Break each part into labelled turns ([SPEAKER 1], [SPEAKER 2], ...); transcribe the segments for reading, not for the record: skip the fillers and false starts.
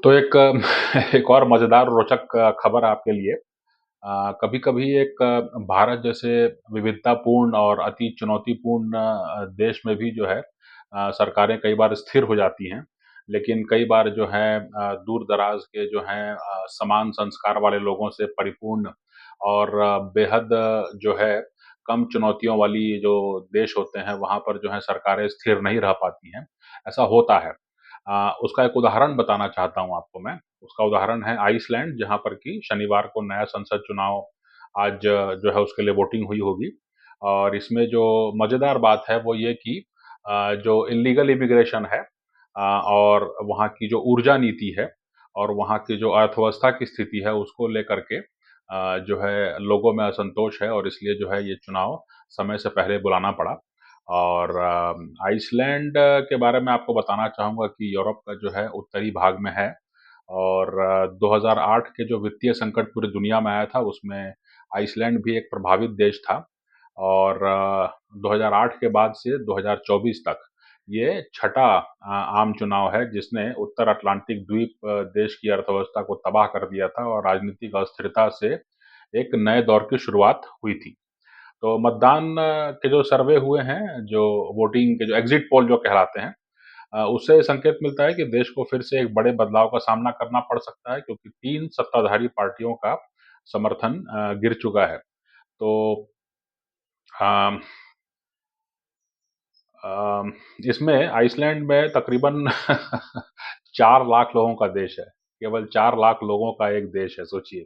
[SPEAKER 1] तो एक एक और मज़ेदार रोचक खबर आपके लिए। कभी-कभी एक भारत जैसे विविधतापूर्ण और अति चुनौतीपूर्ण देश में भी जो है सरकारें कई बार स्थिर हो जाती हैं। लेकिन कई बार जो है दूर-दराज़ के जो हैं समान संस्कार वाले लोगों से परिपूर्ण और बेहद जो है कम चुनौतियों वाली जो देश होते हैं, वहाँ पर जो है सरकारें स्थिर नहीं रह पाती हैं, ऐसा होता है। उसका एक उदाहरण बताना चाहता हूँ आपको मैं। उसका उदाहरण है आइसलैंड, जहाँ पर कि शनिवार को नया संसद चुनाव आज जो है उसके लिए वोटिंग हुई होगी। और इसमें जो मज़ेदार बात है वो ये कि जो इल्लीगल इमिग्रेशन है और वहाँ की जो ऊर्जा नीति है और वहाँ की जो अर्थव्यवस्था की स्थिति है उसको लेकर के जो है लोगों में असंतोष है और इसलिए जो है ये चुनाव समय से पहले बुलाना पड़ा। और आइसलैंड के बारे में आपको बताना चाहूँगा कि यूरोप का जो है उत्तरी भाग में है और 2008 के जो वित्तीय संकट पूरी दुनिया में आया था, उसमें आइसलैंड भी एक प्रभावित देश था और 2008 के बाद से 2024 तक ये छठा आम चुनाव है, जिसने उत्तर अटलांटिक द्वीप देश की अर्थव्यवस्था को तबाह कर दिया था और राजनीतिक अस्थिरता से एक नए दौर की शुरुआत हुई थी। तो मतदान के जो सर्वे हुए हैं, जो वोटिंग के जो एग्ज़िट पोल जो कहलाते हैं उससे संकेत मिलता है कि देश को फिर से एक बड़े बदलाव का सामना करना पड़ सकता है क्योंकि 3 सत्ताधारी पार्टियों का समर्थन गिर चुका है। तो अम अम, इसमें आइसलैंड में तकरीबन 4 लाख लोगों का देश है। केवल 4 लाख लोगों का एक देश है, सोचिए,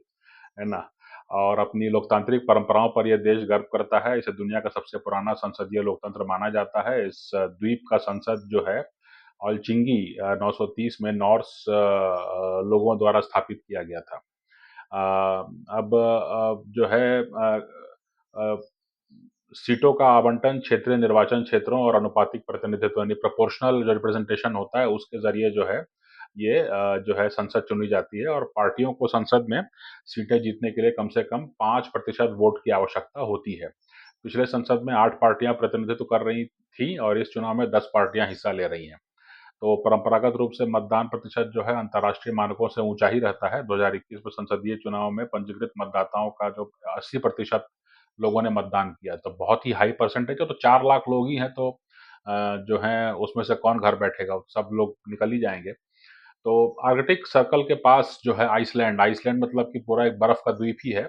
[SPEAKER 1] है ना? और अपनी लोकतांत्रिक परंपराओं पर ये देश गर्व करता है। इसे दुनिया का सबसे पुराना संसदीय लोकतंत्र माना जाता है। इस द्वीप का संसद जो है ऑलचिंगी 930 में नॉर्स लोगों द्वारा स्थापित किया गया था। अब जो है अ, सीटों का आवंटन क्षेत्रीय निर्वाचन क्षेत्रों और अनुपातिक प्रतिनिधित्व यानी प्रोपोर्शनल जो रिप्रेजेंटेशन होता है उसके ज़रिए जो है ये जो है संसद चुनी जाती है और पार्टियों को संसद में सीटें जीतने के लिए कम से कम 5% वोट की आवश्यकता होती है। पिछले संसद में 8 पार्टियां प्रतिनिधित्व कर रही थीं और इस चुनाव में 10 पार्टियां हिस्सा ले रही हैं। तो परंपरागत रूप से मतदान प्रतिशत जो है अंतर्राष्ट्रीय मानकों से ऊंचा ही रहता है। 2021 में संसदीय चुनाव में पंजीकृत मतदाताओं का जो 80% लोगों ने मतदान किया, तो बहुत ही हाई परसेंटेज है। तो 4 लाख लोग ही हैं, तो जो हैं उसमें से कौन घर बैठेगा, सब लोग निकल ही जाएंगे। तो आर्कटिक सर्कल के पास जो है आइसलैंड, आइसलैंड मतलब कि पूरा एक बर्फ का द्वीप ही है,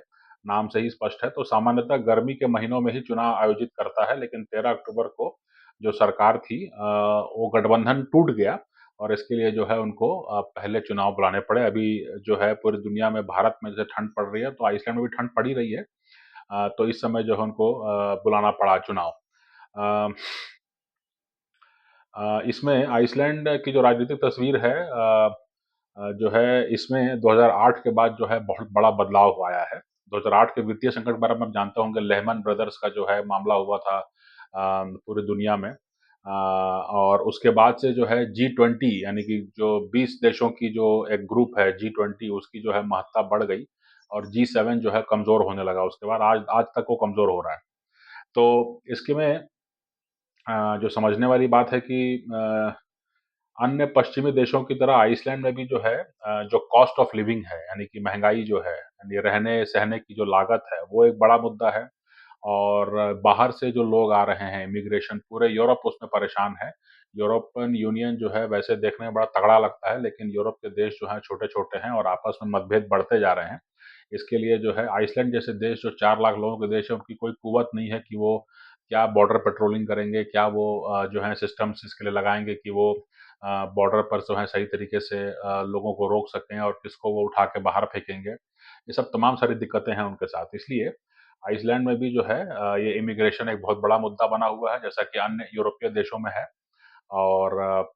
[SPEAKER 1] नाम से ही स्पष्ट है। तो सामान्यतः गर्मी के महीनों में ही चुनाव आयोजित करता है, लेकिन 13 अक्टूबर को जो सरकार थी वो गठबंधन टूट गया और इसके लिए जो है उनको पहले चुनाव बुलाने पड़े। अभी जो है पूरी दुनिया में भारत में जैसे ठंड पड़ रही है, तो आइसलैंड में भी ठंड पड़ ही रही है। तो इस समय जो है उनको बुलाना पड़ा चुनाव। अ इसमें आइसलैंड की जो राजनीतिक तस्वीर है जो है इसमें 2008 के बाद जो है बहुत बड़ा बदलाव आया है। 2008 के वित्तीय संकट के बारे में आप जानते होंगे, लेहमैन ब्रदर्स का जो है मामला हुआ था पूरी दुनिया में। और उसके बाद से जो है G20 यानी कि जो 20 देशों की जो एक ग्रुप है G20, उसकी जो है महत्ता बढ़ गई और G7 जो है कमज़ोर होने लगा। उसके बाद आज आज तक वो कमज़ोर हो रहा है। तो इसके में जो समझने वाली बात है कि अन्य पश्चिमी देशों की तरह आइसलैंड में भी जो है जो कॉस्ट ऑफ लिविंग है, यानी कि महँगाई जो है, यानी रहने-सहने की जो लागत है, वो एक बड़ा मुद्दा है। और बाहर से जो लोग आ रहे हैं, इमिग्रेशन, पूरे यूरोप उसमें परेशान है। यूरोपियन यूनियन जो है वैसे देखने में बड़ा तगड़ा लगता है, लेकिन यूरोप के देश जो हैं छोटे-छोटे हैं और आपस में मतभेद बढ़ते जा रहे हैं। इसके लिए जो है आइसलैंड जैसे देश जो 4 लाख लोगों के देश है, उनकी कोई कुव्वत नहीं है कि वो क्या बॉर्डर पेट्रोलिंग करेंगे, क्या वो जो है सिस्टम्स इसके लिए लगाएँगे कि वो बॉर्डर पर जो है सही तरीके से लोगों को रोक सकें और किसको वो उठा के बाहर फेंकेंगे। ये सब तमाम सारी दिक्कतें हैं उनके साथ। इसलिए आइसलैंड में भी जो है ये इमिग्रेशन एक बहुत बड़ा मुद्दा बना हुआ है, जैसा कि अन्य यूरोपीय देशों में है। और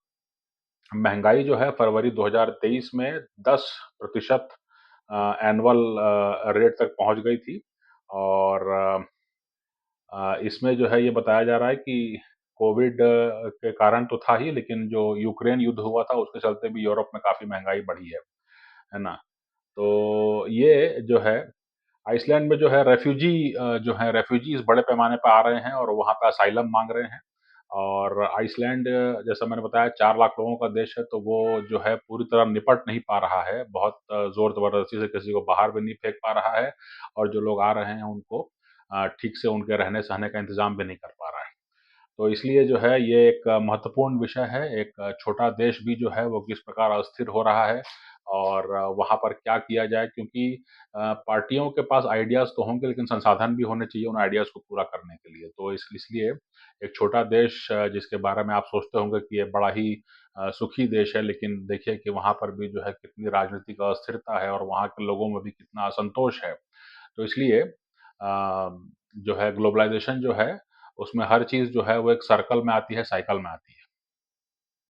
[SPEAKER 1] महँगाई जो है फरवरी 2023 में 10% एनुअल रेट तक पहुँच गई थी और इसमें जो है ये बताया जा रहा है कि कोविड के कारण तो था ही, लेकिन जो यूक्रेन युद्ध हुआ था उसके चलते भी यूरोप में काफ़ी महँगाई बढ़ी है ना? तो ये जो है आइसलैंड में जो है रेफ्यूजीज़ बड़े पैमाने पे आ रहे हैं और वहाँ पे असाइलम माँग रहे हैं और आइसलैंड जैसा मैंने बताया 4 लाख लोगों का देश है, तो वो जो है पूरी तरह निपट नहीं पा रहा है। बहुत ज़ोर-ज़बरदस्ती से किसी को बाहर भी नहीं फेंक पा रहा है और जो लोग आ रहे हैं उनको ठीक से उनके रहने-सहने का इंतज़ाम भी नहीं कर पा रहा है। तो इसलिए जो है ये एक महत्वपूर्ण विषय है, एक छोटा देश भी जो है वो किस प्रकार अस्थिर हो रहा है और वहाँ पर क्या किया जाए क्योंकि पार्टियों के पास आइडियाज़ तो होंगे लेकिन संसाधन भी होने चाहिए उन आइडियाज़ को पूरा करने के लिए। तो इसलिए एक छोटा देश जिसके बारे में आप सोचते होंगे कि ये बड़ा ही सुखी देश है, लेकिन देखिए कि वहाँ पर भी जो है कितनी राजनीतिक अस्थिरता है और वहाँ के लोगों में भी कितना असंतोष है। तो इसलिए जो है ग्लोबलाइज़ेशन जो है, उसमें हर चीज़ जो है वो एक सर्कल में आती है, साइकिल में आती है।